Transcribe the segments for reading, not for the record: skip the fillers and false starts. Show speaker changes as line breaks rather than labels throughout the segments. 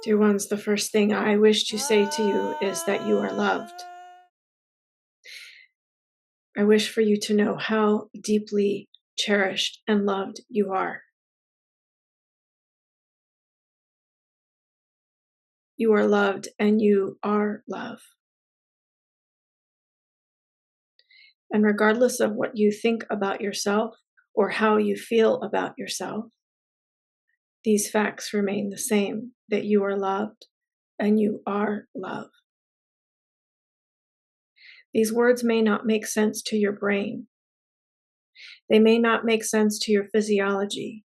Dear ones, the first thing I wish to say to you is that you are loved. I wish for you to know how deeply cherished and loved you are. You are loved and you are love. And regardless of what you think about yourself or how you feel about yourself, these facts remain the same, that you are loved and you are love. These words may not make sense to your brain. They may not make sense to your physiology.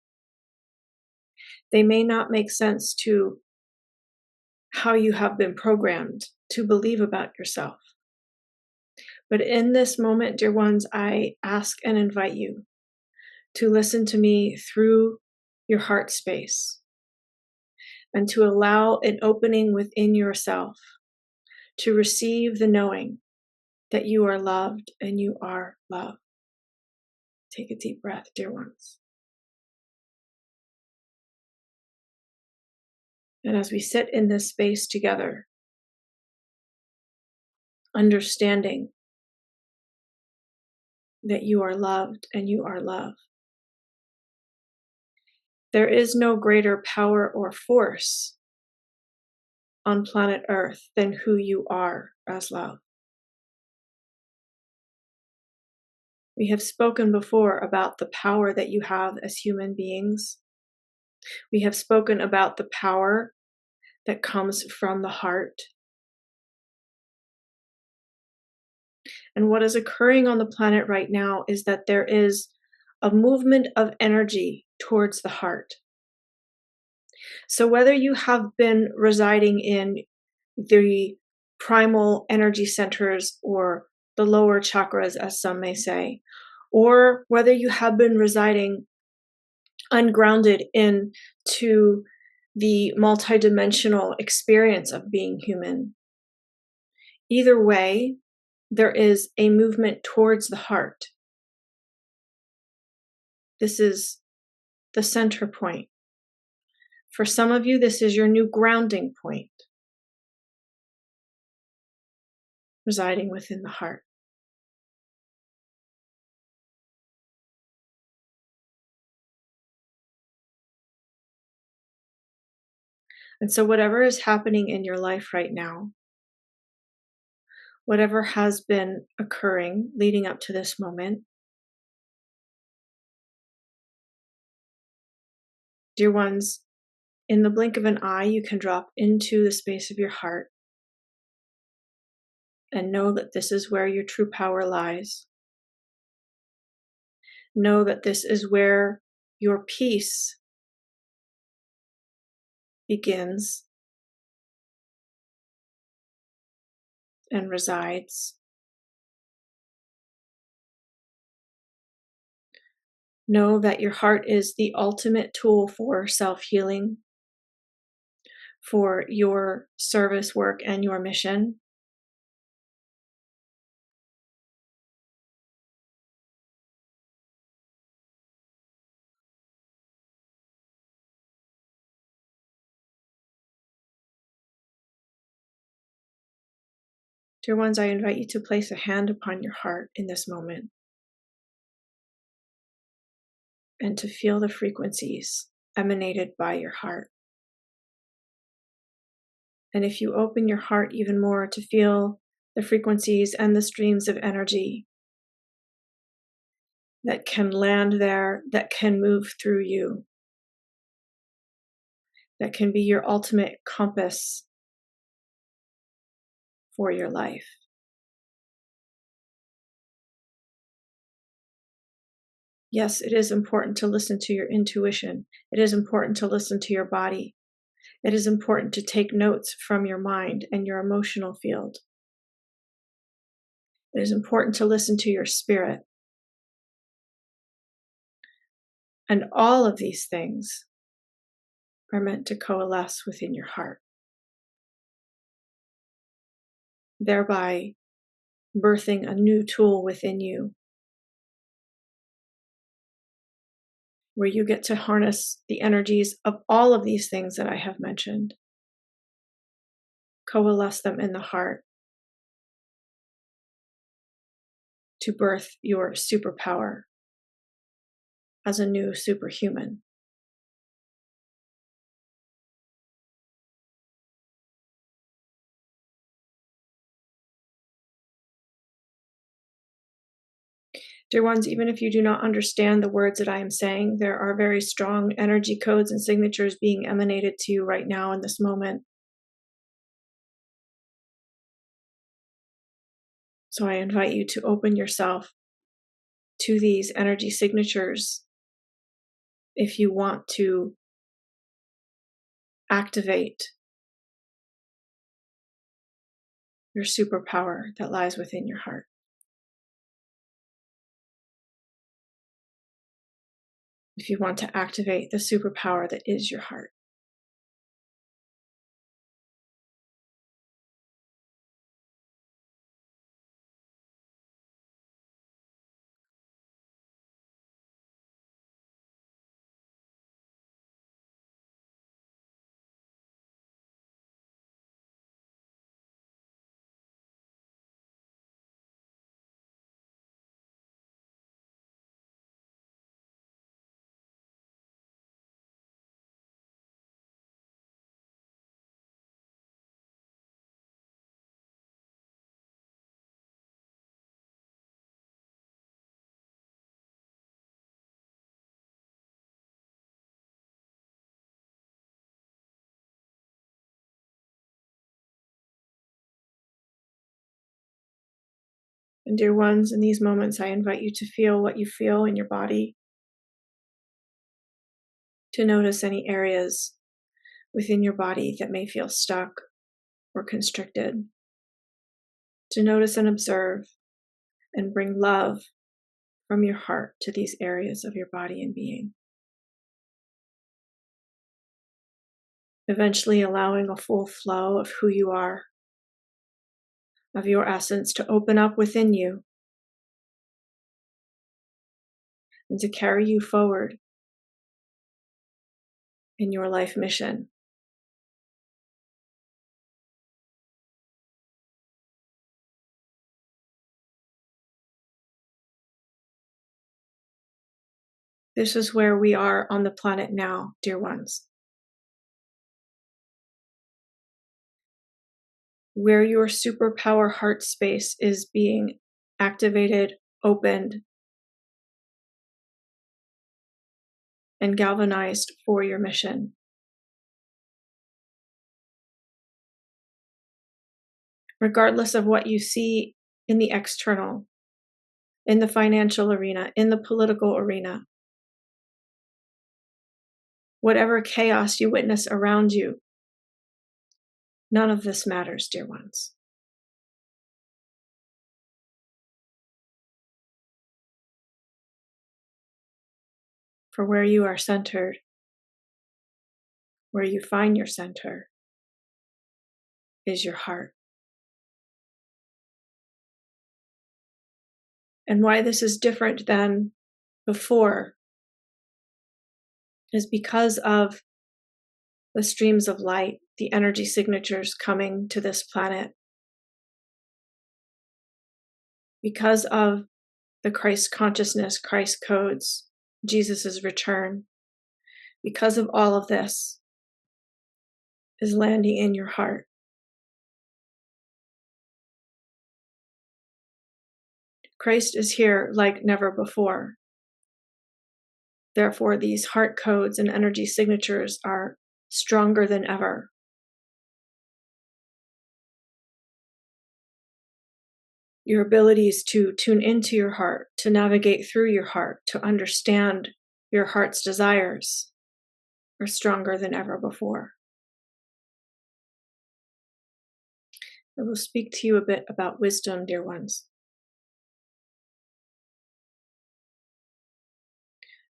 They may not make sense to how you have been programmed to believe about yourself. But in this moment, dear ones, I ask and invite you to listen to me through your heart space and to allow an opening within yourself to receive the knowing that you are loved and you are love. Take a deep breath, dear ones. And as we sit in this space together, understanding that you are loved and you are love, there is no greater power or force on planet Earth than who you are as love. We have spoken before about the power that you have as human beings. We have spoken about the power that comes from the heart. And what is occurring on the planet right now is that there is a movement of energy towards the heart. So whether you have been residing in the primal energy centers or the lower chakras, as some may say, or whether you have been residing ungrounded into the multidimensional experience of being human, either way, there is a movement towards the heart. This is the center point. For some of you, this is your new grounding point, residing within the heart. And so whatever is happening in your life right now, whatever has been occurring leading up to this moment, dear ones, in the blink of an eye, you can drop into the space of your heart and know that this is where your true power lies. Know that this is where your peace begins and resides. Know that your heart is the ultimate tool for self-healing, for your service work and your mission. Dear ones, I invite you to place a hand upon your heart in this moment and to feel the frequencies emanated by your heart. And if you open your heart even more to feel the frequencies and the streams of energy that can land there, that can move through you, that can be your ultimate compass for your life. Yes, it is important to listen to your intuition. It is important to listen to your body. It is important to take notes from your mind and your emotional field. It is important to listen to your spirit. And all of these things are meant to coalesce within your heart, thereby birthing a new tool within you, where you get to harness the energies of all of these things that I have mentioned coalesce them in the heart to birth your superpower as a new superhuman. Dear ones, even if you do not understand the words that I am saying, there are very strong energy codes and signatures being emanated to you right now in this moment. So I invite you to open yourself to these energy signatures if you want to activate your superpower that lies within your heart. If you want to activate the superpower that is your heart. And dear ones, in these moments, I invite you to feel what you feel in your body, to notice any areas within your body that may feel stuck or constricted, to notice and observe and bring love from your heart to these areas of your body and being. Eventually allowing a full flow of who you are, of your essence to open up within you and to carry you forward in your life mission. This is where we are on the planet now, dear ones. Where your superpower heart space is being activated, opened, and galvanized for your mission. Regardless of what you see in the external, in the financial arena, in the political arena, whatever chaos you witness around you, none of this matters, dear ones. For where you are centered, where you find your center, is your heart. And why this is different than before is because of the streams of light, the energy signatures coming to this planet, because of the Christ consciousness, Christ codes, Jesus's return, because of all of this is landing in your heart. Christ is here like never before. Therefore, these heart codes and energy signatures are stronger than ever. Your abilities to tune into your heart, to navigate through your heart, to understand your heart's desires are stronger than ever before. I will speak to you a bit about wisdom, dear ones.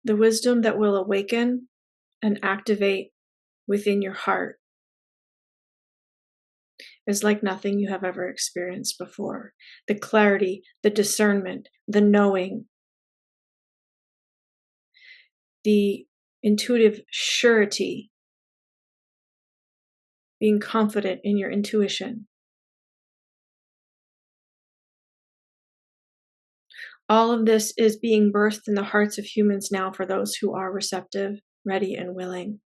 The wisdom that will awaken and activate within your heart is like nothing you have ever experienced before. The clarity, the discernment, the knowing, the intuitive surety being confident in your intuition. All of this is being birthed in the hearts of humans now for those who are receptive, ready, and willing.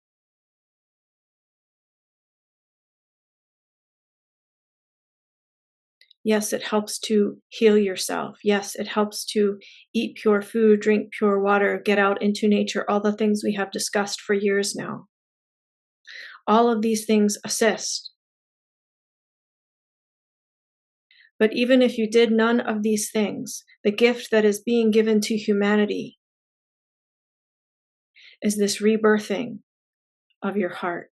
Yes, it helps to heal yourself. Yes, it helps to eat pure food, drink pure water, get out into nature, all the things we have discussed for years now. All of these things assist. But even if you did none of these things, the gift that is being given to humanity is this rebirthing of your heart.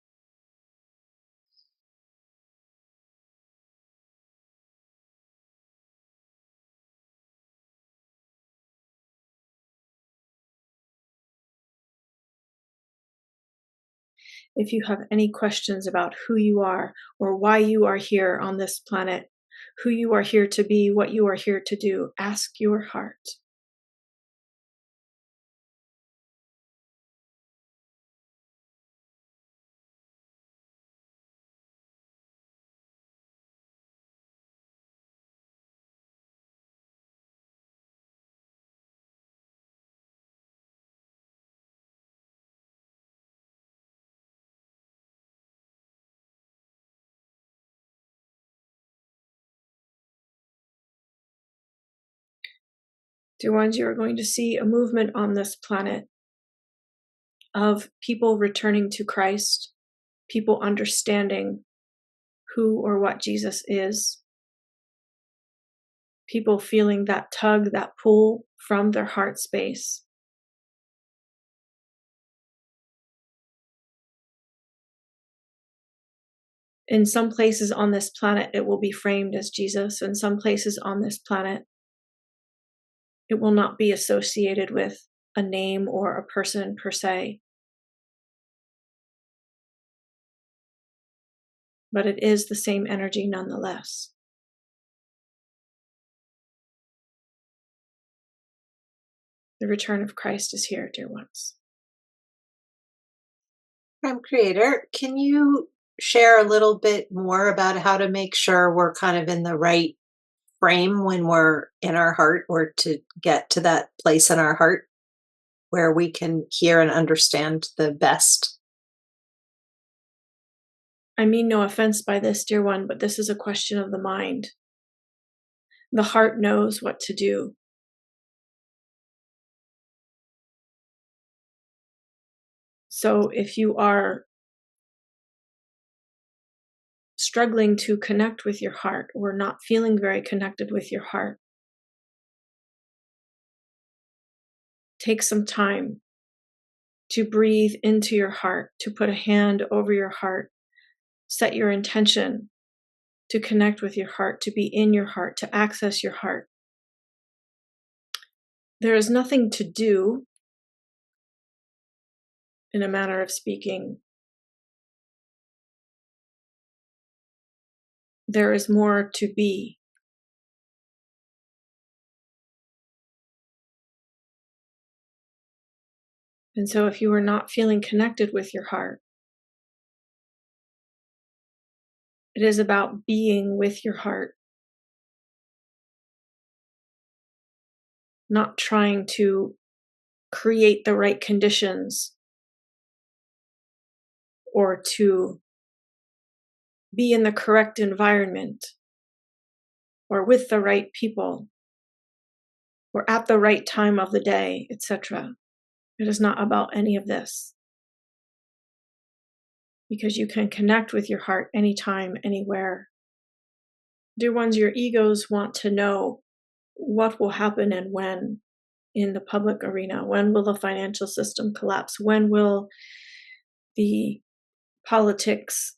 If you have any questions about who you are or why you are here on this planet, who you are here to be, what you are here to do, ask your heart. Dear ones, you are going to see a movement on this planet of people returning to Christ, people understanding who or what Jesus is, people feeling that tug, that pull from their heart space. In some places on this planet, it will be framed as Jesus. In some places on this planet, it will not be associated with a name or a person per se. But it is the same energy nonetheless. The return of Christ is here, dear ones.
Creator, can you share a little bit more about how to make sure we're kind of in the right frame when we're in our heart, or to get to that place in our heart where we can hear and understand the best?
I mean no offense by this, dear one, but this is a question of the mind. The heart knows what to do. So if you are struggling to connect with your heart or not feeling very connected with your heart, take some time to breathe into your heart, to put a hand over your heart, set your intention to connect with your heart, to be in your heart, to access your heart. There is nothing to do, in a manner of speaking. There is more to be. And so if you are not feeling connected with your heart, it is about being with your heart, not trying to create the right conditions or to be in the correct environment or with the right people or at the right time of the day, etc. It is not about any of this, because you can connect with your heart anytime, anywhere. Dear ones, your egos want to know what will happen and when in the public arena. When will the financial system collapse? When will the politics,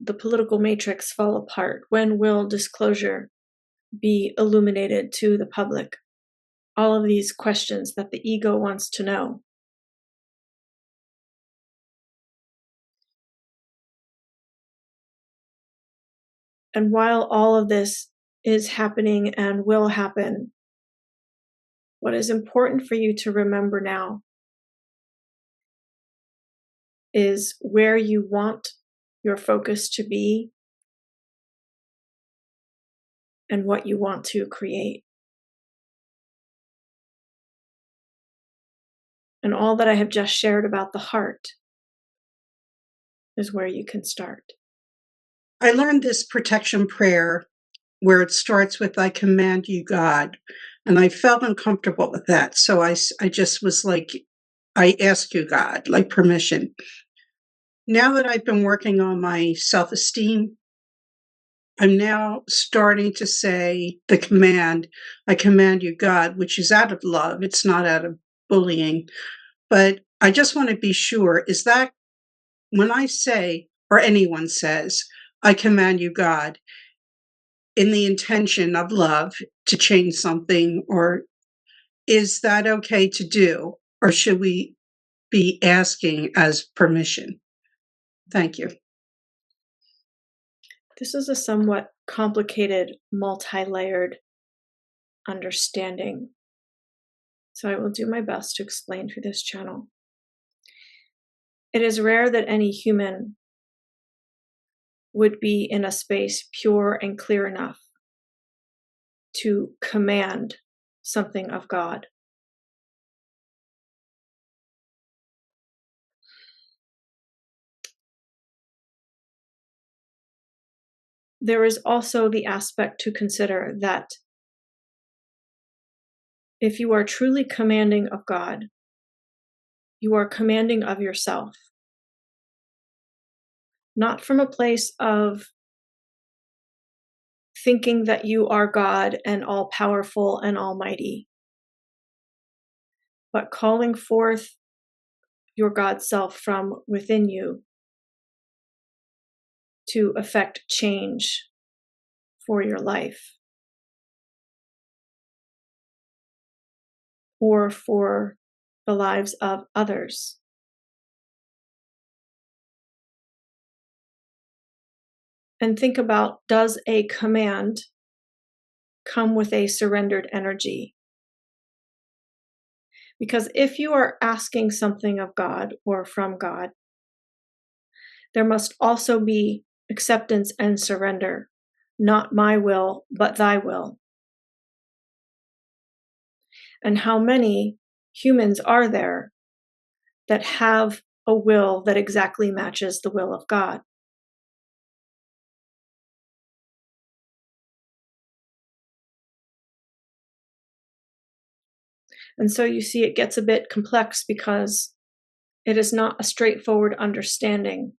the political matrix fall apart? When will disclosure be illuminated to the public? All of these questions that the ego wants to know. And while all of this is happening and will happen, what is important for you to remember now is where you want your focus to be, and what you want to create. And all that I have just shared about the heart is where you can start.
I learned this protection prayer where it starts with, I command you, God. And I felt uncomfortable with that. So I just was like, I ask you, God, like permission. Now that I've been working on my self-esteem, I'm now starting to say the command, I command you, God, which is out of love. It's not out of bullying. But I just want to be sure, is that when I say, or anyone says, I command you, God, in the intention of love to change something, or is that okay to do? Or should we be asking as permission? Thank you.
This is a somewhat complicated, multi-layered understanding. So I will do my best to explain through this channel. It is rare that any human would be in a space pure and clear enough to command something of God. There is also the aspect to consider that if you are truly commanding of God, you are commanding of yourself. Not from a place of thinking that you are God and all powerful and almighty, but calling forth your God self from within you to effect change for your life or for the lives of others. And think about, does a command come with a surrendered energy? Because if you are asking something of God or from God, there must also be acceptance and surrender. Not my will, but thy will. And how many humans are there that have a will that exactly matches the will of God? And so you see, it gets a bit complex because it is not a straightforward understanding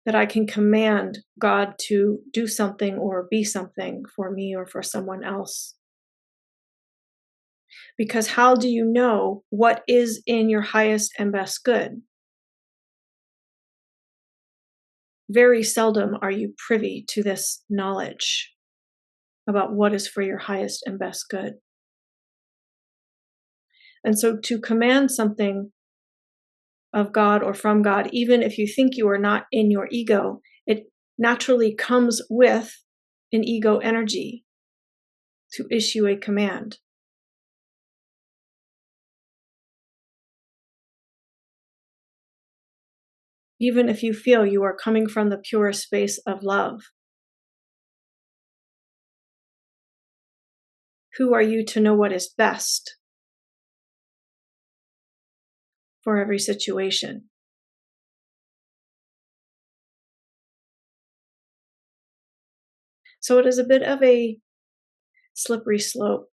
that I can command God to do something or be something for me or for someone else. Because how do you know what is in your highest and best good? Very seldom are you privy to this knowledge about what is for your highest and best good. And so to command something of God or from God, even if you think you are not in your ego, it naturally comes with an ego energy to issue a command. Even if you feel you are coming from the purest space of love. Who are you to know what is best for every situation? So it is a bit of a slippery slope.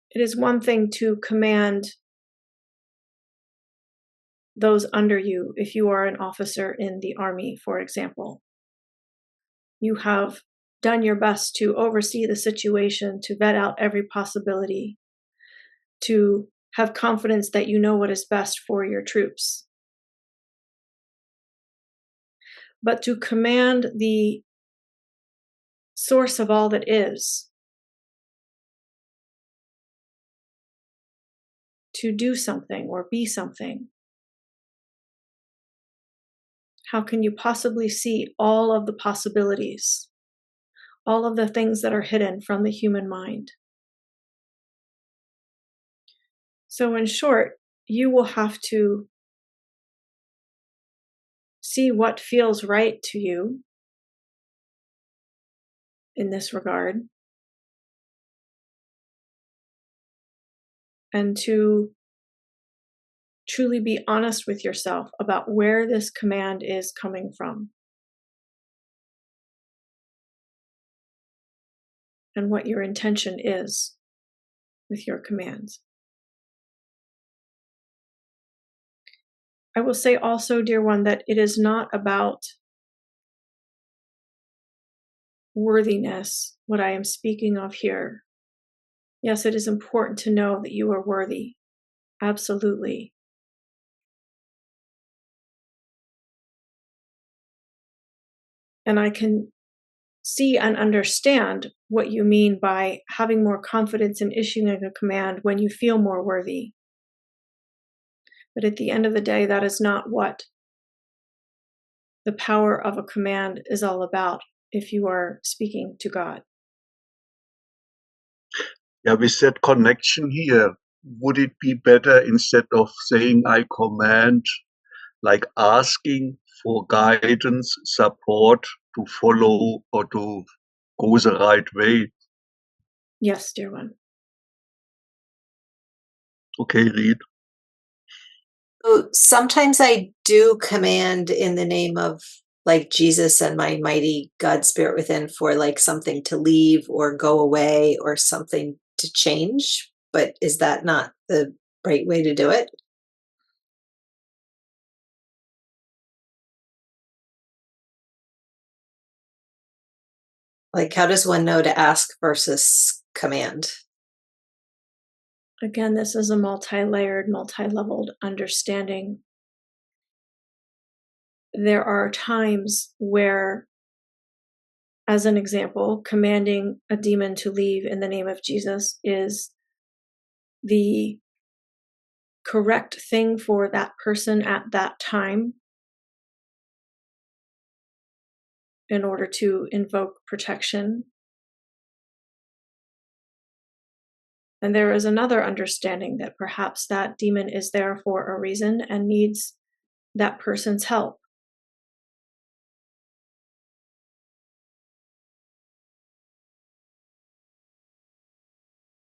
It is one thing to command those under you. If you are an officer in the army, for example, you have done your best to oversee the situation, to vet out every possibility, to have confidence that you know what is best for your troops. But to command the source of all that is, to do something or be something, how can you possibly see all of the possibilities, all of the things that are hidden from the human mind? So in short, you will have to see what feels right to you in this regard, and to truly be honest with yourself about where this command is coming from and what your intention is with your commands. I will say also, dear one, that it is not about worthiness, what I am speaking of here. Yes, it is important to know that you are worthy. Absolutely. And I can see and understand what you mean by having more confidence in issuing a command when you feel more worthy. But at the end of the day, that is not what the power of a command is all about if you are speaking to God.
Yeah, with that connection here, would it be better instead of saying I command, like asking for guidance, support to follow or to go the right way?
Yes, dear one.
Okay, read.
So sometimes I do command in the name of like Jesus and my mighty God spirit within for like something to leave or go away or something to change. But is that not the right way to do it? Like, how does one know to ask versus command?
Again, this is a multi-layered, multi-leveled understanding. There are times where, as an example, commanding a demon to leave in the name of Jesus is the correct thing for that person at that time in order to invoke protection. And there is another understanding that perhaps that demon is there for a reason and needs that person's help.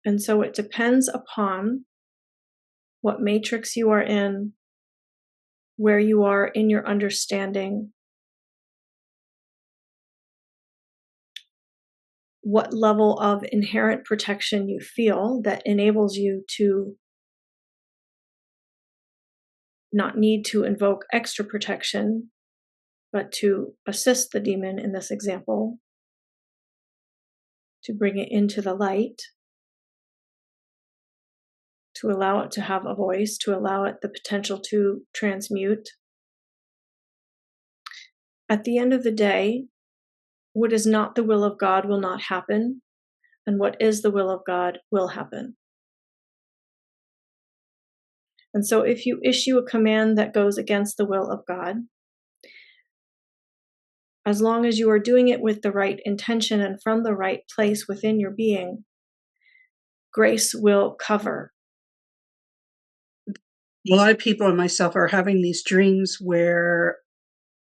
And so it depends upon what matrix you are in, where you are in your understanding, what level of inherent protection you feel that enables you to not need to invoke extra protection, but to assist the demon in this example, to bring it into the light, to allow it to have a voice, to allow it the potential to transmute. At the end of the day, what is not the will of God will not happen, and what is the will of God will happen. And so if you issue a command that goes against the will of God, as long as you are doing it with the right intention and from the right place within your being, grace will cover.
A lot of people and myself are having these dreams where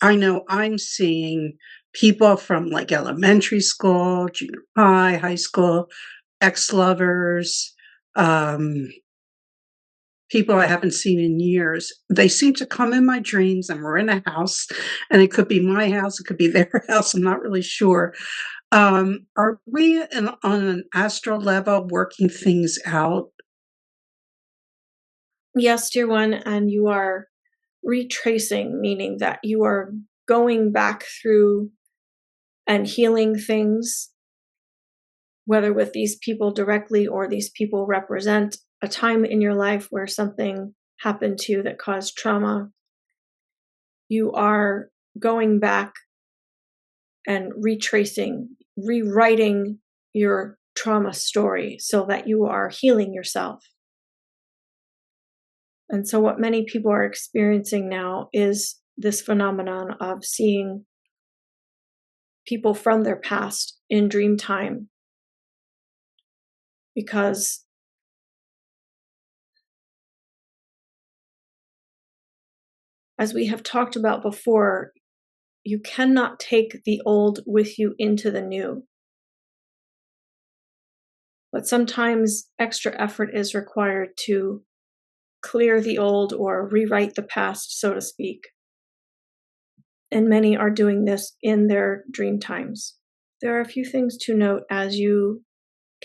I know I'm seeing people from like elementary school, junior high, high school, ex-lovers, people I haven't seen in years. They seem to come in my dreams and we're in a house, and it could be my house, it could be their house, I'm not really sure. Are we on an astral level working things out?
Yes, dear one, and you are retracing, meaning that you are going back through and healing things, whether with these people directly or these people represent a time in your life where something happened to you that caused trauma. You are going back and retracing, rewriting your trauma story so that you are healing yourself. And so what many people are experiencing now is this phenomenon of seeing people from their past in dream time, because As we have talked about before, you cannot take the old with you into the new. But sometimes extra effort is required to clear the old or rewrite the past, so to speak. And many are doing this in their dream times. There are a few things to note as you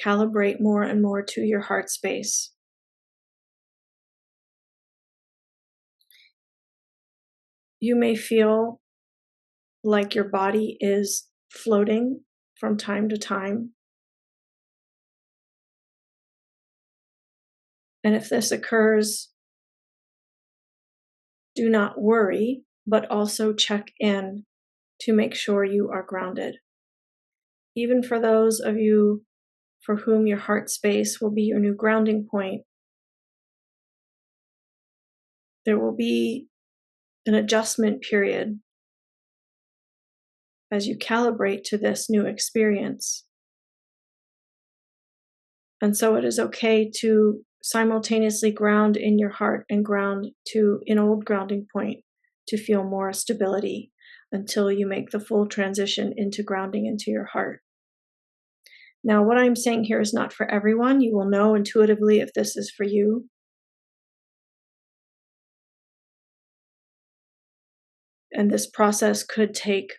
calibrate more and more to your heart space. You may feel like your body is floating from time to time. And if this occurs, do not worry, but also check in to make sure you are grounded. Even for those of you for whom your heart space will be your new grounding point, there will be an adjustment period as you calibrate to this new experience. And so it is okay to simultaneously ground in your heart and ground to an old grounding point to feel more stability until you make the full transition into grounding into your heart. Now, what I'm saying here is not for everyone. You will know intuitively if this is for you. And this process could take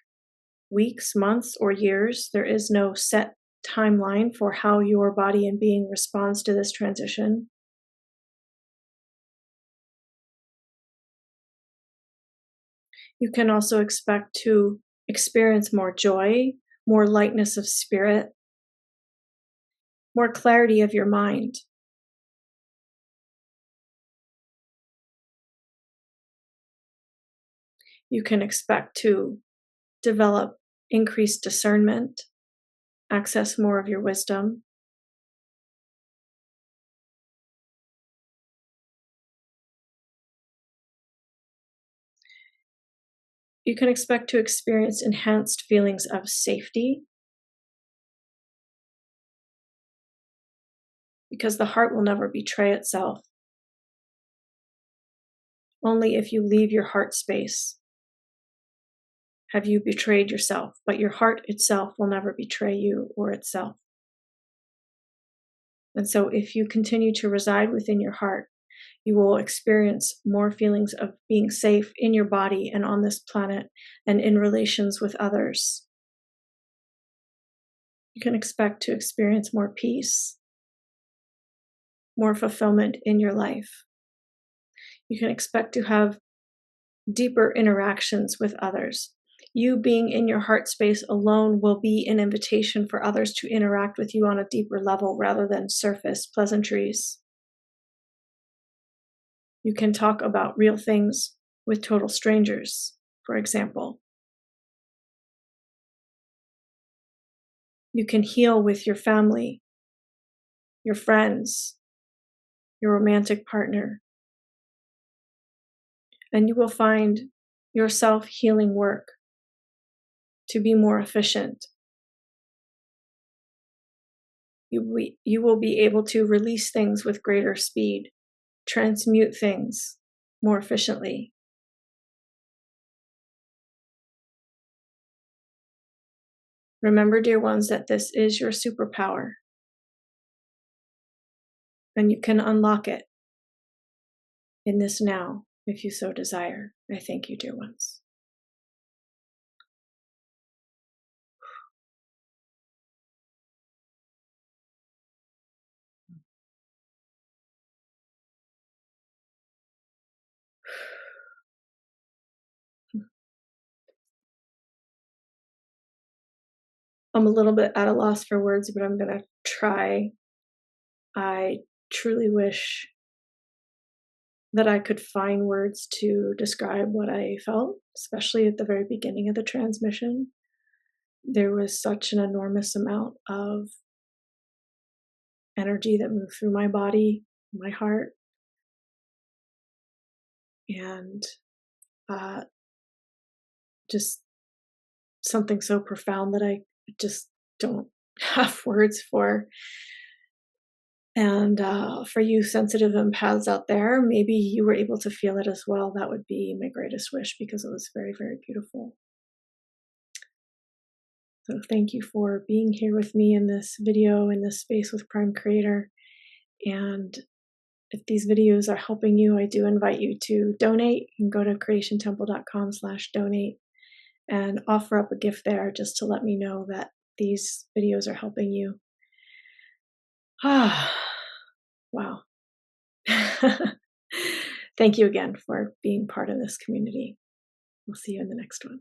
weeks, months, or years. There is no set timeline for how your body and being responds to this transition. You can also expect to experience more joy, more lightness of spirit, more clarity of your mind. You can expect to develop increased discernment, access more of your wisdom. You can expect to experience enhanced feelings of safety, because the heart will never betray itself. Only if you leave your heart space have you betrayed yourself, but your heart itself will never betray you or itself. And so if you continue to reside within your heart, you will experience more feelings of being safe in your body and on this planet and in relations with others. You can expect to experience more peace, more fulfillment in your life. You can expect to have deeper interactions with others. You being in your heart space alone will be an invitation for others to interact with you on a deeper level rather than surface pleasantries. You can talk about real things with total strangers, for example. You can heal with your family, your friends, your romantic partner. And you will find your self-healing work to be more efficient. You will be able to release things with greater speed, transmute things more efficiently. Remember, dear ones, that this is your superpower, and you can unlock it in this now if you so desire. I thank you, dear ones. I'm a little bit at a loss for words, but I'm going to try. I truly wish that I could find words to describe what I felt, especially at the very beginning of the transmission. There was such an enormous amount of energy that moved through my body, my heart, and just something so profound that I just don't have words for. And for you sensitive empaths out there, maybe you were able to feel it as well. That would be my greatest wish, because it was very, very beautiful. So thank you for being here with me in this video, in this space with Prime Creator. And if these videos are helping you, I do invite you to donate. You can go to creationtemple.com/donate and offer up a gift there, just to let me know that these videos are helping you. Ah, wow. Thank you again for being part of this community. We'll see you in the next one.